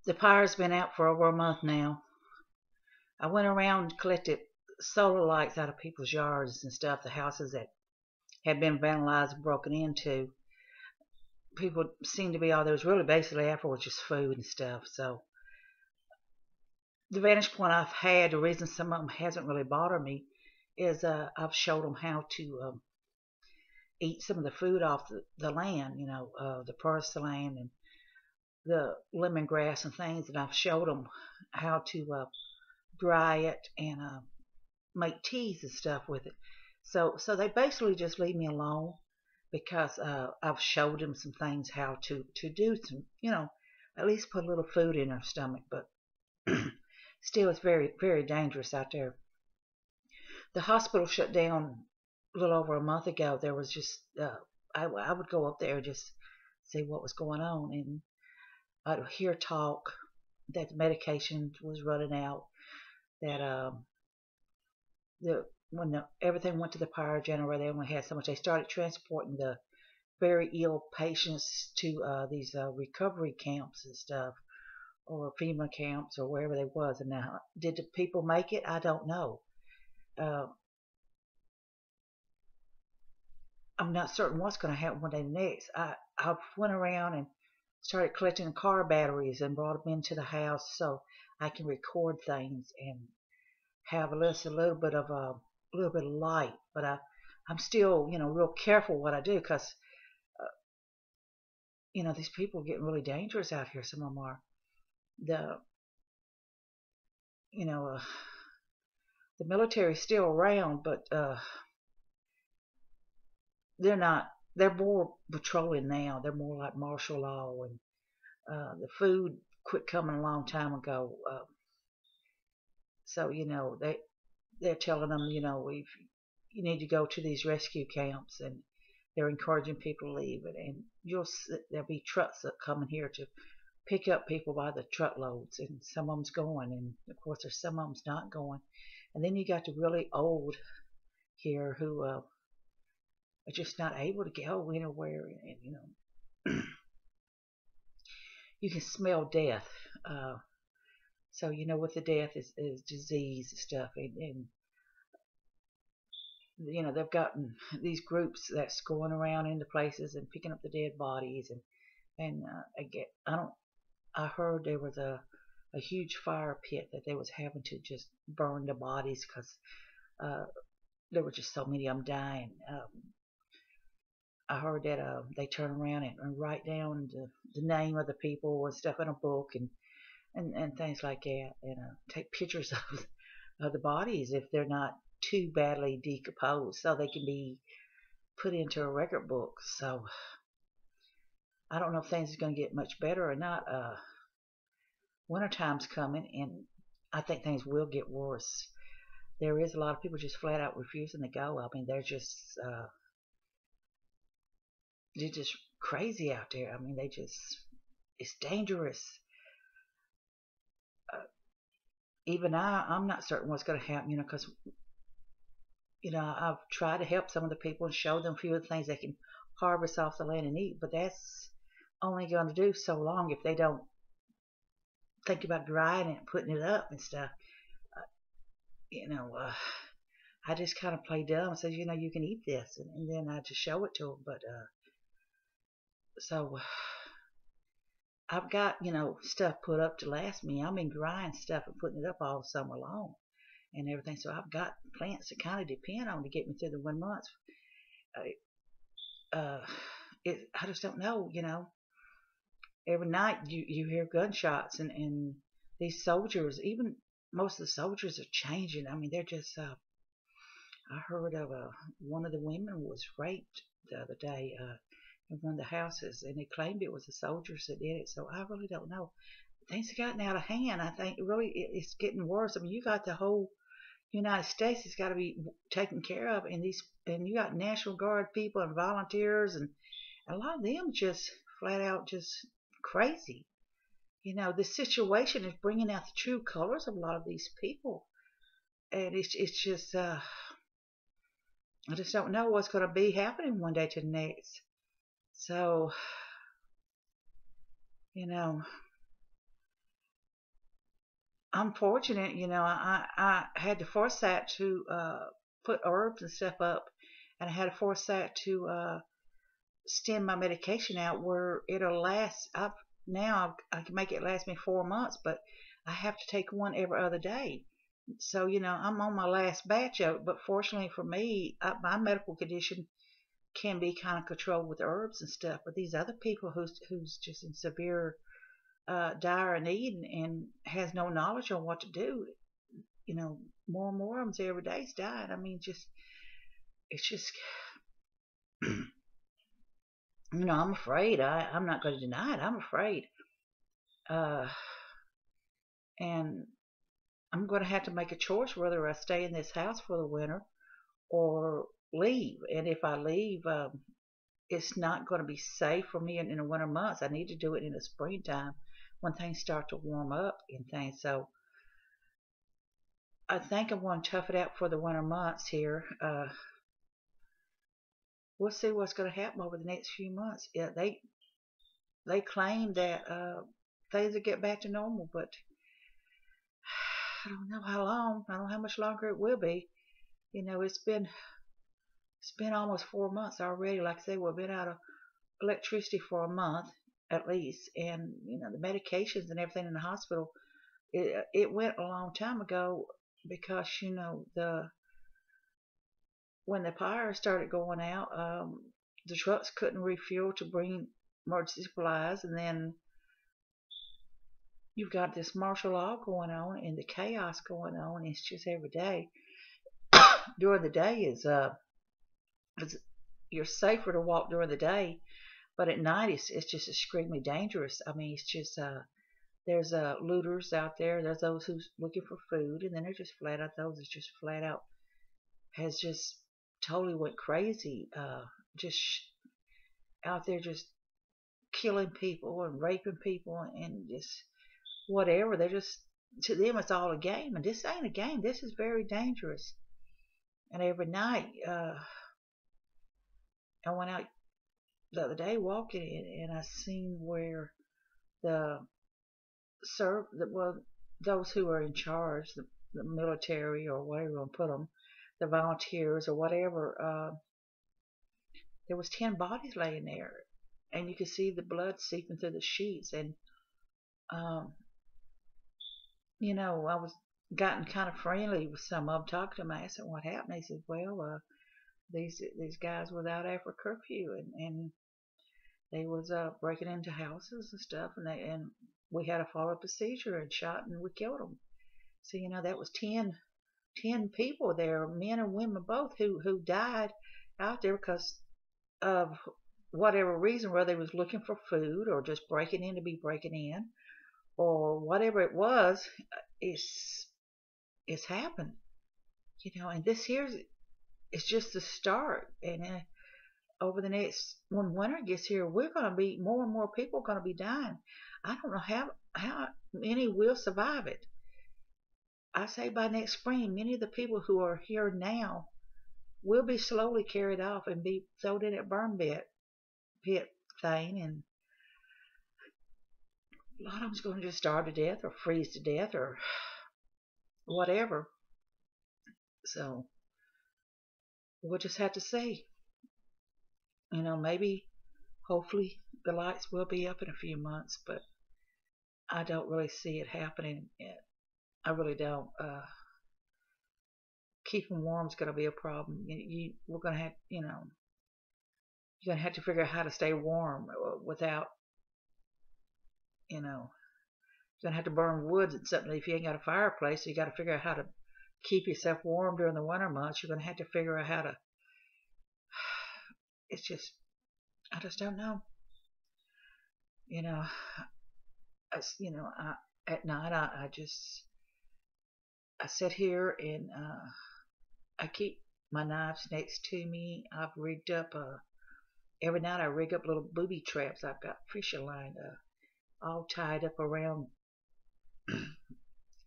The power's been out for over a month now. I went around and collected solar lights out of people's yards and stuff, the houses that had been vandalized and broken into. People seemed to be all there was really basically after was just food and stuff. So the vantage point I've had, the reason some of them hasn't really bothered me, is I've showed them how to eat some of the food off the land, the porcelain and the lemongrass and things, and I've showed them how to dry it and make teas and stuff with it. So they basically just leave me alone because I've showed them some things how to do some, at least put a little food in their stomach. But still, it's very, very dangerous out there. The hospital shut down a little over a month ago. There was just I would go up there just see what was going on, and I'd hear talk that the medication was running out, that when everything went to the power generator, they only had so much. They started transporting the very ill patients to these recovery camps and stuff, or FEMA camps, or wherever they was. And now, did the people make it? I don't know. Uh, I'm not certain what's going to happen one day next. I went around and started collecting car batteries and brought them into the house so I can record things and have a little bit of light. But I'm still, real careful what I do because, these people are getting really dangerous out here. Some of them are. The, you know, uh, the military's still around, but they're not. They're more patrolling now. They're more like martial law, and the food quit coming a long time ago. So they're telling them, if you need to go to these rescue camps, and they're encouraging people to leave it. And there'll be trucks that come in here to pick up people by the truckloads, and some of them's going, and of course there's some of them's not going. And then you got the really old here who are just not able to go anywhere, and you can smell death. So with the death is disease and stuff, and they've gotten these groups that's going around into places and picking up the dead bodies, and I heard there was a huge fire pit that they was having to just burn the bodies because there were just so many of them dying. I heard that they turn around and write down the name of the people and stuff in a book, and things like that, and take pictures of the bodies if they're not too badly decomposed, so they can be put into a record book. So I don't know if things are going to get much better or not. Wintertime's coming, and I think things will get worse. There is a lot of people just flat out refusing to go. I mean, they're just crazy out there. I mean, it's dangerous. Even I'm not certain what's going to happen, because I've tried to help some of the people and show them a few of the things they can harvest off the land and eat, but that's only going to do so long if they don't think about drying it and putting it up and stuff. I just kind of play dumb and says, you can eat this, and then I just show it to them. But so I've got stuff put up to last me. I've been drying stuff and putting it up all summer long and everything. So I've got plants to kind of depend on to get me through the winter months. I just don't know. Every night you hear gunshots, and these soldiers, even most of the soldiers are changing. I mean, they're just. I heard of one of the women was raped the other day in one of the houses, and they claimed it was the soldiers that did it. So I really don't know. Things have gotten out of hand. I think really it's getting worse. I mean, you got the whole United States has got to be taken care of, and you got National Guard people and volunteers, and a lot of them just flat out just crazy. The situation is bringing out the true colors of a lot of these people, and it's just I just don't know what's going to be happening one day to the next. So I'm fortunate, I had the foresight to put herbs and stuff up, and I had a foresight to extend my medication out where it'll last. Now I can make it last me 4 months, but I have to take one every other day. So I'm on my last batch of it. But fortunately for me, my medical condition can be kind of controlled with herbs and stuff. But these other people who's just in severe dire need and has no knowledge on what to do, more and more of them every day's dying. I mean, it's just I'm afraid. I'm not going to deny it. I'm afraid. Uh, and I'm going to have to make a choice whether I stay in this house for the winter or leave. And if I leave, it's not going to be safe for me in the winter months. I need to do it in the springtime when things start to warm up and things. So I think I'm going to tough it out for the winter months here. We'll see what's going to happen over the next few months. Yeah, they claim that things will get back to normal, but I don't know how long. I don't know how much longer it will be. It's been almost 4 months already. Like I say, we've been out of electricity for a month at least, and the medications and everything in the hospital. It went a long time ago because the when the power started going out, the trucks couldn't refuel to bring emergency supplies, and then you've got this martial law going on and the chaos going on. It's just every day. During the day you're safer to walk during the day, but at night it's just extremely dangerous. I mean, it's just there's looters out there. There's those who's looking for food, and then there's just flat out those that's just flat out has just totally went crazy. Just out there just killing people and raping people and just whatever. They're just, to them it's all a game, and this ain't a game. This is very dangerous. And every night, I went out the other day walking and I seen where the well, those who are in charge, the military or whatever you want to put them, the volunteers or whatever, there was 10 bodies laying there, and you could see the blood seeping through the sheets. And um, I was gotten kind of friendly with some of them, talking to them. I asked them what happened. They said, well, these guys was out after curfew, and they was breaking into houses and stuff, and we had to follow a procedure and shot and we killed them. So that was 10 people there, men and women both, who died out there because of whatever reason, whether they was looking for food or just breaking in to be breaking in, or whatever it was. It's happened, and this here is just the start. And over the next, when winter gets here, we're going to be more and more people going to be dying. I don't know how many will survive it. I say by next spring, many of the people who are here now will be slowly carried off and be thrown in that burn pit thing, and a lot of them's going to just starve to death or freeze to death or whatever. So we'll just have to see. Maybe, hopefully, the lights will be up in a few months, but I don't really see it happening yet. I really don't. Keeping warm is going to be a problem. We're going to have, you're going to have to figure out how to stay warm without, you're going to have to burn wood and something. If you ain't got a fireplace, so you got to figure out how to keep yourself warm during the winter months. You're going to have to figure out how to. It's just, I just don't know. At night I sit here and I keep my knives next to me. I've rigged up every night I rig up little booby traps. I've got fishing line all tied up around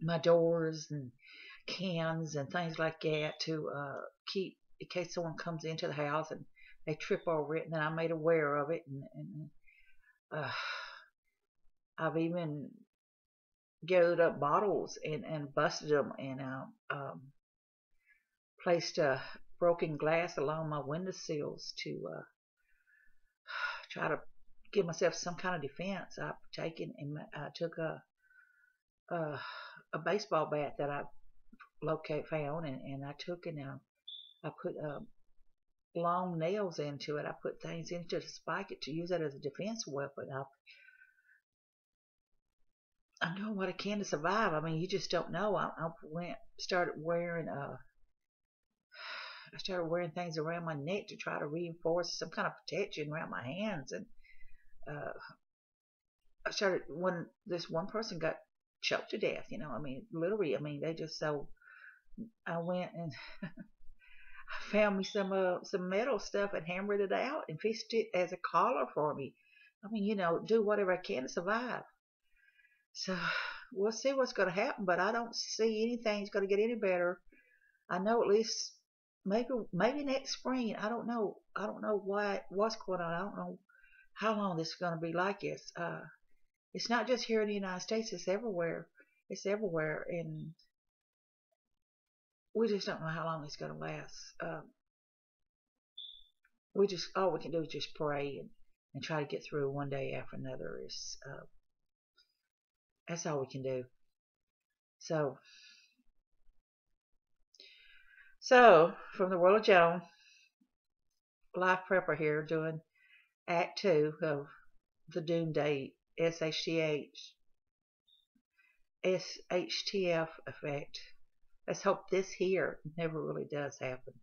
my doors and cans and things like that to keep, in case someone comes into the house and they trip over it, and then I'm made aware of it. And I've even gathered up bottles and busted them and placed broken glass along my windowsills to try to give myself some kind of defense. I took a, a baseball bat that I found, and I took and I put long nails into it. I put things into it to spike it to use it as a defense weapon. I'm doing what I can to survive. I mean, you just don't know. I started wearing things around my neck to try to reinforce some kind of protection around my hands, and uh, I started when this one person got choked to death. I mean, literally. I mean, they just so. I went and found me some metal stuff and hammered it out and fixed it as a collar for me. I mean, do whatever I can to survive. So we'll see what's going to happen, but I don't see anything's going to get any better. I know at least maybe next spring. I don't know. I don't know what's going on. I don't know how long this is going to be like this. It's not just here in the United States. It's everywhere. It's everywhere, and we just don't know how long it's going to last. All we can do is just pray and try to get through one day after another. That's all we can do. So from the world of Joan, life prepper here doing Act 2 of the Doomsday SHTF effect. Let's hope this here never really does happen.